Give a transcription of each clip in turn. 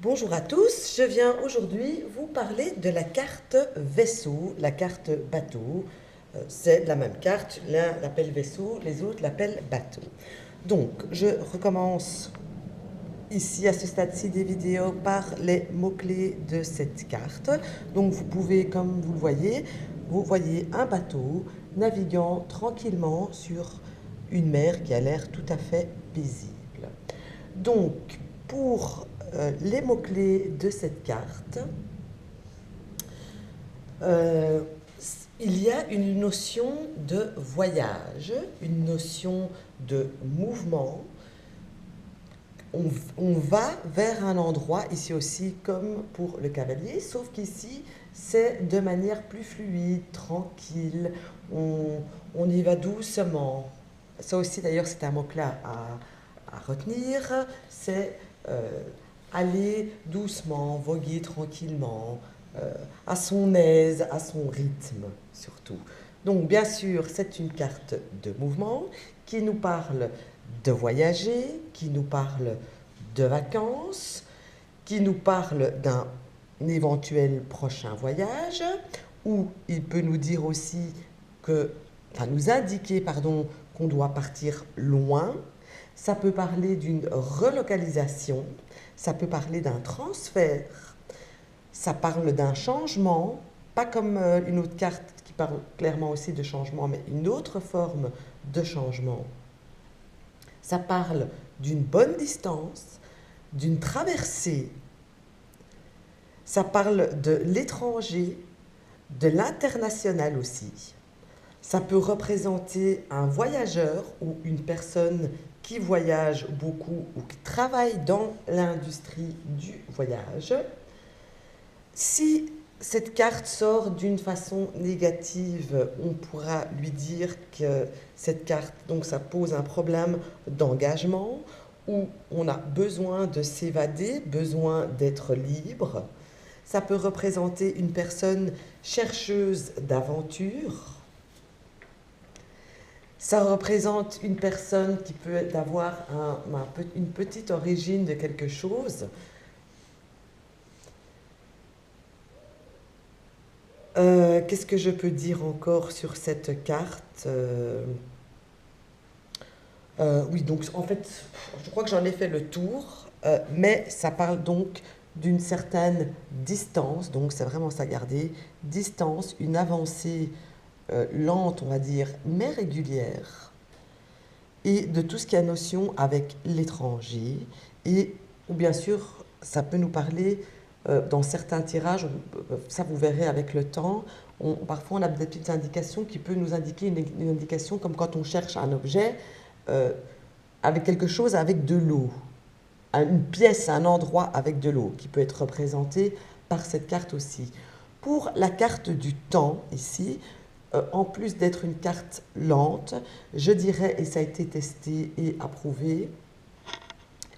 Bonjour à tous, je viens aujourd'hui vous parler de la carte vaisseau, la carte bateau. C'est la même carte, l'un l'appelle vaisseau, les autres l'appellent bateau. Donc, je recommence ici à ce stade-ci des vidéos par les mots-clés de cette carte. Donc, vous pouvez, comme vous voyez un bateau naviguant tranquillement sur une mer qui a l'air tout à fait paisible. Donc, pour les mots-clés de cette carte, euh, il y a une notion de voyage, une notion de mouvement. On va vers un endroit, ici aussi comme pour le cavalier, sauf qu'ici c'est de manière plus fluide, tranquille, on y va doucement. Ça aussi d'ailleurs c'est un mot-clé à retenir, c'est aller doucement, voguer tranquillement, à son aise, à son rythme surtout. Donc bien sûr, c'est une carte de mouvement qui nous parle de voyager, qui nous parle de vacances, qui nous parle d'un éventuel prochain voyage, ou il peut nous dire aussi nous indiquer, pardon, qu'on doit partir loin. Ça peut parler d'une relocalisation, ça peut parler d'un transfert, ça parle d'un changement, pas comme une autre carte qui parle clairement aussi de changement, mais une autre forme de changement. Ça parle d'une bonne distance, d'une traversée. Ça parle de l'étranger, de l'international aussi. Ça peut représenter un voyageur ou une personne qui voyage beaucoup ou qui travaille dans l'industrie du voyage. Si cette carte sort d'une façon négative, on pourra lui dire que cette carte, donc ça pose un problème d'engagement, où on a besoin de s'évader, besoin d'être libre. Ça peut représenter une personne chercheuse d'aventure. Ça représente une personne qui peut avoir une petite origine de quelque chose. Qu'est-ce que je peux dire encore sur cette carte? Oui, donc en fait, je crois que j'en ai fait le tour, mais ça parle donc d'une certaine distance, donc c'est vraiment ça à garder, distance, une avancée lente, on va dire, mais régulière, et de tout ce qui a notion avec l'étranger, ou bien sûr, ça peut nous parler dans certains tirages, ça vous verrez avec le temps, parfois on a des petites indications qui peuvent nous indiquer une indication comme quand on cherche un objet, avec quelque chose avec de l'eau, une pièce, un endroit avec de l'eau, qui peut être représenté par cette carte aussi. Pour la carte du temps, ici, en plus d'être une carte lente, je dirais, et ça a été testé et approuvé,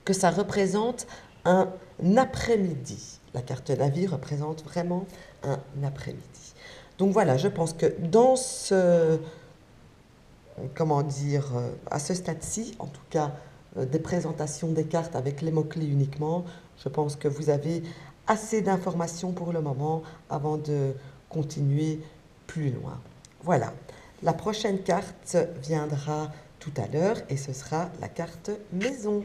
que ça représente un après-midi. La carte navire représente vraiment un après-midi. Donc voilà, je pense que dans à ce stade-ci, en tout cas, des présentations des cartes avec les mots-clés uniquement, je pense que vous avez assez d'informations pour le moment avant de continuer plus loin. Voilà, la prochaine carte viendra tout à l'heure et ce sera la carte maison.